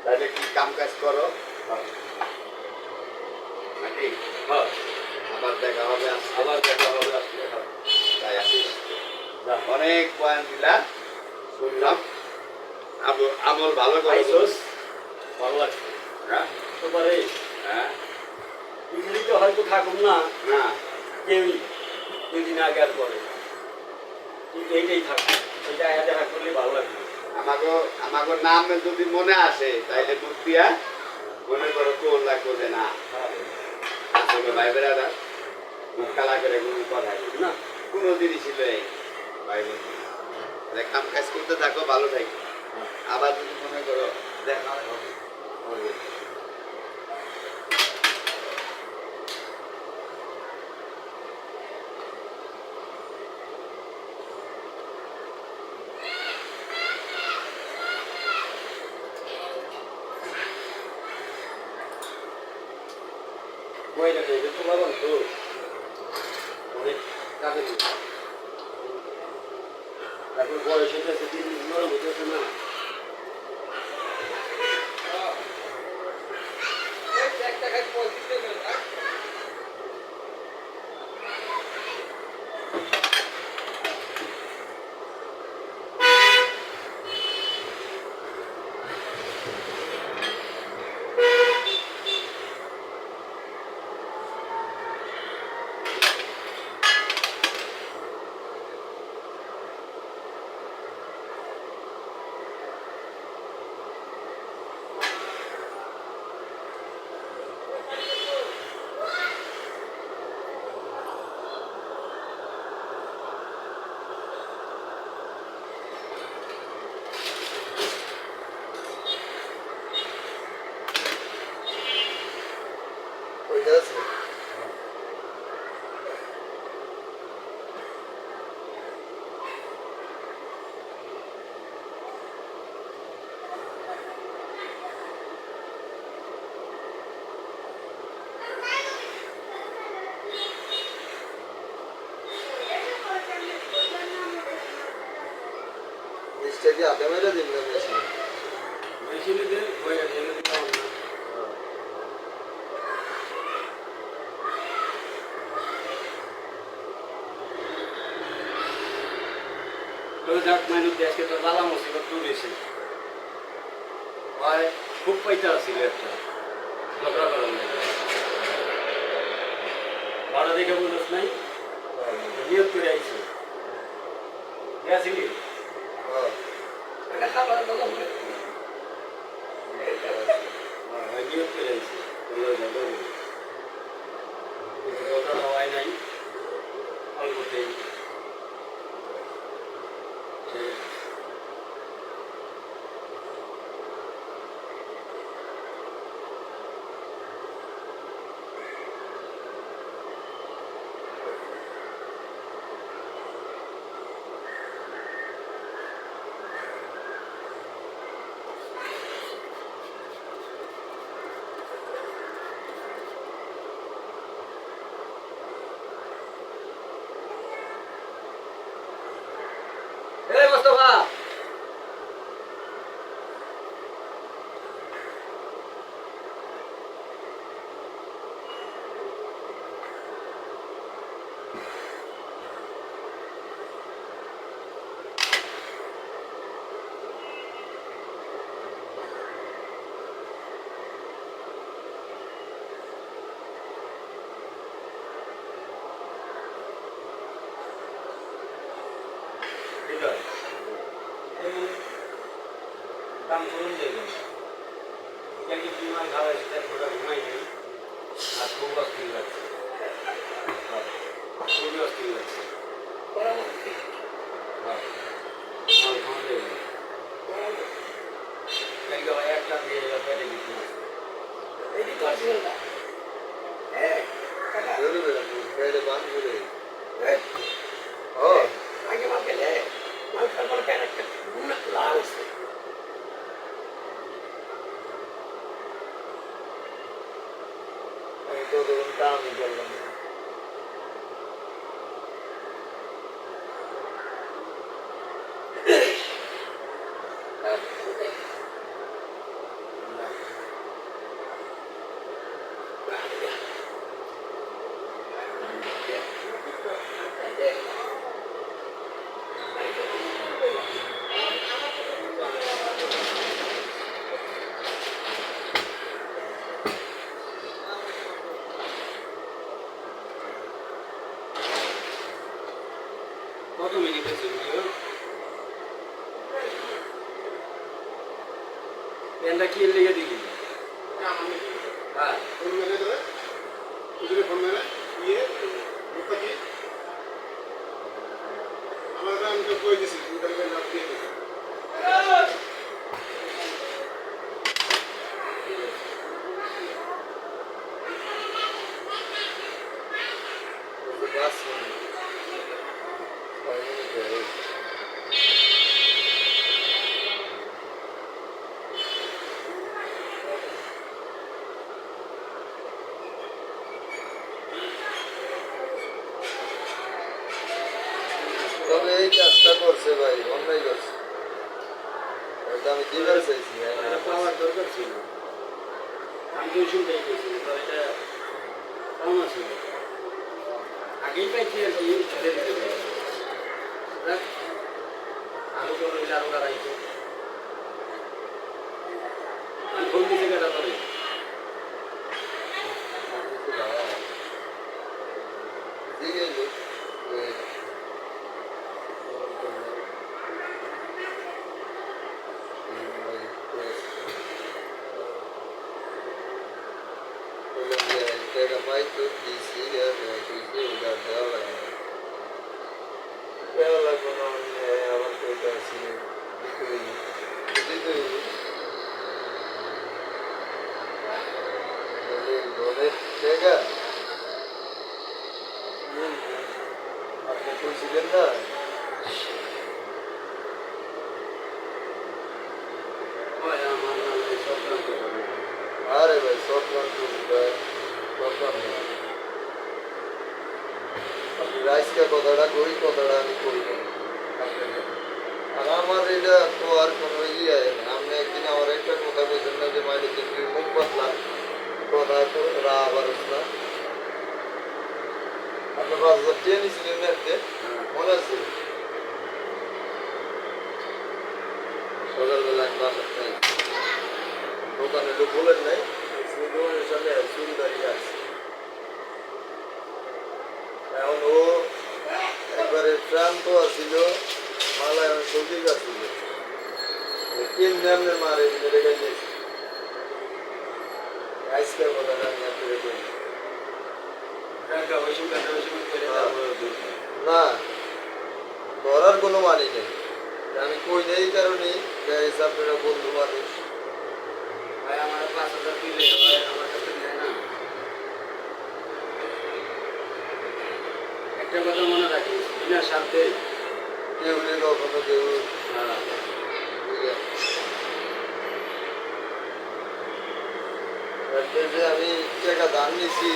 তাহলে কি কাম কাজ করো হ্যাঁ নাকি? হ্যাঁ আবার দেখা হবে আজকে। আবার দেখা হবে আসলে। হ্যাঁ তাই আসিস। যা অনেক বয়ান দিলা শুনলাম, আমল ভালো করে আইসোস ভালো লাগছে হ্যাঁ তো পারে হ্যাঁ পৃথিবীতে হয়তো থাকুন না না কেউই দুদিন আগে আর পরে কিন্তু এইটাই থাকবে এটা দেখা করলে ভালো লাগবে আমাকে আমাকে নাম যদি মনে আসে তাইলে মুখ দিয়া মনে করো তোর লাগবে যে না আসলে ভাই বেড়ারা মুখ কালা করে কোনো কথা না কোনো জিনিসই নেই ভাই বোন কাম কাজ করতে থাকো ভালো থাকো আবার যদি মনে করো দেখা হবে বইটা খেয়ে তো লাগান তো অনেক কাজে এখন বয়স হইতেছে দিন নরম হইতেছে না ওইটা আছে জিনিসটা কি হাতে মেরে দিন না মেশিনে মেশিনে দিয়ে বইটা ঢেলে দিতে হবে না তবে যাক মানুষ দেশকে তো জ্বালা মুসিবত তুলেছে হয় খুব পয়সা ছিল একটা ঝগড়া করার লাগে ভাড়া দেখে বলছ নাই নিয়োগ করে আইছে গেছিলি এটা খাবার দাদা বলে নিয়োগ করে আইছে কিন্তু ঝগড়া হয় নাই অল্পতেই এই মোস্তফা কাম করুন দেখবেন কেন কি বিমান খাওয়া সেটা থোড়া ঘুমাই নেই আর খুব অস্থির লাগছে খুবই অস্থির লাগছে একটা দিয়ে পেটে দিতে এটি করছিল না পেটে বান করে আগে মাল খেলে মাল খাবার প্যান একটা লাল আছে আমি তো তখন কামই করলাম না পেনটা কি লেগে দিলি হ্যাঁ তবে এই কাজটা করছে ভাই, অন্যায় করছে। এটা আমি দিবার চাইছি। পাওয়ার দরকার ছিল, আমি তো শুনতেই পেয়েছি তো এটা পাওনা ছিল, আগেই পাইছি আর কি ছেড়ে দিতে পারি আরো তো রইলে আরো দাঁড়াইতো আমি ফোন দিতে গেটা ধরে পাইতো দিছি আর কিছু উদার দেওয়া লাগে না, দেওয়া লাগবে না। আমার কইতে আসি আপনি কইছিলেন না হয় আমার নামে চক্রান্ত করে আরে ভাই চক্রান্ত চক্রান্ত আপনি রাইসকা কথাটা কই, কথাটা আমি কই না আপনাকে। আর আমার এটা তো আর কোনো ইয়ে না। আপনি একদিন আমার একটা কথা বলছেন না যে মাইলে তুমি মুখ পাতলা কথা রা আবার না আপনি 5,000 টাকা নিয়েছিলেন না এতে মনে আছে? সকালবেলা আমি বাসার নাই, দোকানে লোক বলেন নাই, দোকানের সামনে চুরি দাঁড়িয়ে আছে। এখন ও একবারে ক্লান্ত আসছিল, মালায় সবজি আসছিল, কেমনি আপনার মারে মেরে গেছে। আজকের কথা আমি আপনাকে বলি না, ধরার কোনো মানে নেই। আমি কই নেই এই কারণেই আপনারা বন্ধু মানুষ। ভাই আমার 5,000 দিলে ভাই আমার কাছে নেয় না। একটা কথা মনে রাখিস, বিনা স্বার্থে কেউ কখনো কেউ যে আমি টাকা দান নিছি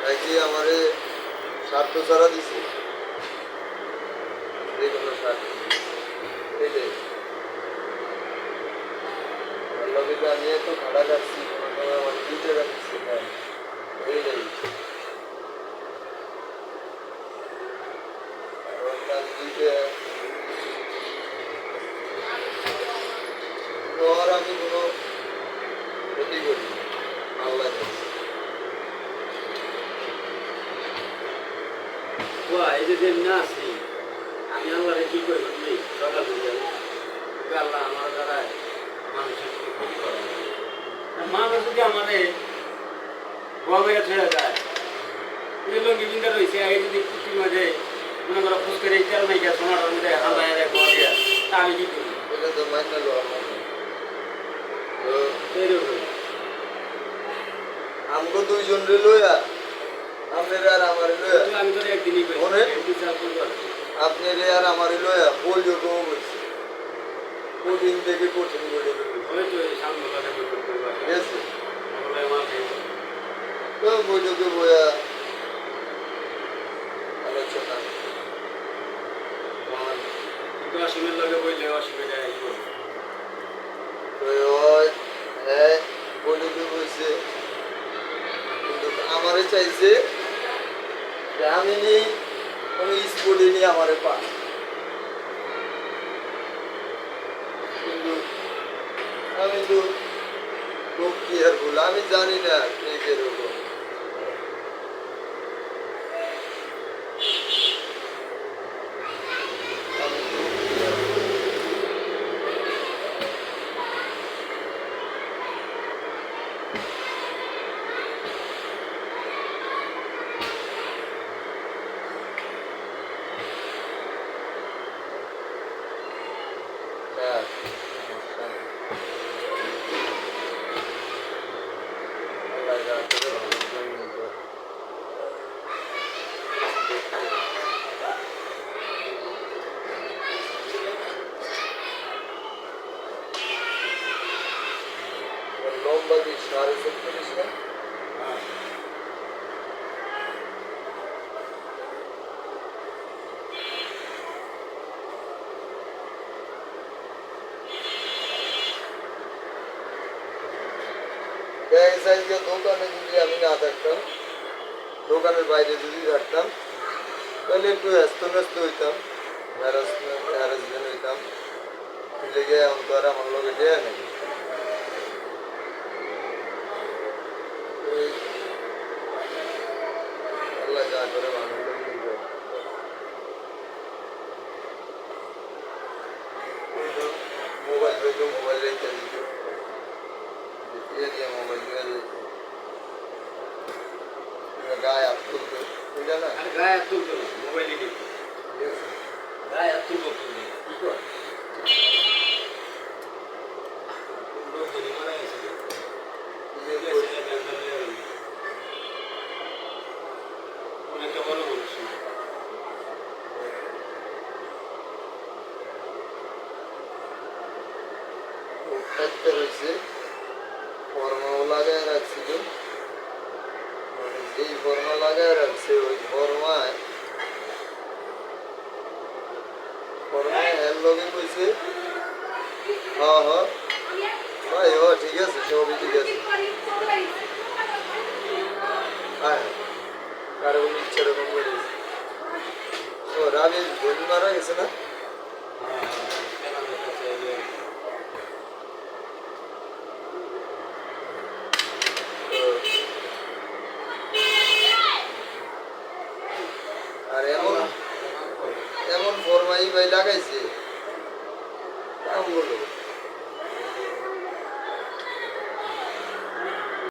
নাকি আমারে স্বার্থ ছাড়া দিছি, যে কোনো স্বার্থ এটাই লবিটা নিয়ে তো ভাড়া কাটছি, কোনো সময় আমার 2 টাকা দিচ্ছি না, এইটাই আর আমি কোনো ক্ষতি করি আল্লাহ এই যে দিন না আসি আমি আল্লাহরে কি করে বললি সকাল থেকে আল্লাহ আমার দ্বারা মানুষের কোনো ক্ষতি করে না। মানুষ যদি আমাদের গমের ছেড়ে যায় লঙ্গি বিন্দা রয়েছে এই যদি কুটির মাঝে মনে করো ফুসকের এই তেল নাই গিয়া সোনাটার মধ্যে হালদায় গোয়া দিয়া তা আমি কি করি এটা তো মাইনা লো আমার আমগো 2 জন রে লইয়া আপনারে আর আমারে লইয়া আমি তো একদিনই করি মনে বিচার করব আপনারে আর আমারে লইয়া বলজো তো বলছি কঠিন থেকে কঠিন করে ওই তো সামনে কথা করতে পারবা yes বলে আমাকে তো বইজোকে বইয়া আলোচনা কিন্তু অসীমের লগে বইলে অসীমের ই করবে তো ওই হ্যাঁ বইজোকে বইছে কিন্তু আমারে চাইছে যে আমি নি কোনো স্কুলে নি আমারে পা, কিন্তু আমি তো খুব কেয়ারফুল, আমি জানি না কে কিরকম। আমি খুব careful। লম্বা কি 46.5 না? দেখা যায় যে দোকানে যদি আমি না থাকতাম, দোকানের বাইরে যদি থাকতাম, তাহলে একটু ব্যস্ত ব্যস্ত হইতাম, হ্যারাসমেন্ট হইতাম। লেগে এখন তো আর আমার লোকে দেয় নাকি আল্লাহ যা করে ভালো দিবে। মোবাইল রেখে মোবাইল রেখে দিত, দিয়ে মোবাইল দিয়ে দিত, গায়ে হাত তুলবে, বুঝলে না? আর গায়ে হাত তুলতো না, মোবাইলে দিত। ঠিক আছে? গায়ে হাত তুলবো তুমি কি কর লোক যদি মারা গেছে অনেকটা বড় মানুষ ছিল। একটা রয়েছে ফর্মাও লাগায় রাখছিল, মানে যেই ফর্মা লাগায় রাখছে ওই ফর্মায় এর লগে কইছে হ্যাঁ হ্যাঁ ভাই ও ঠিক আছে, সবই ঠিক আছে। হ্যাঁ কারো ইচ্ছা রকম করে ও রাবি বই মারা গেছে না?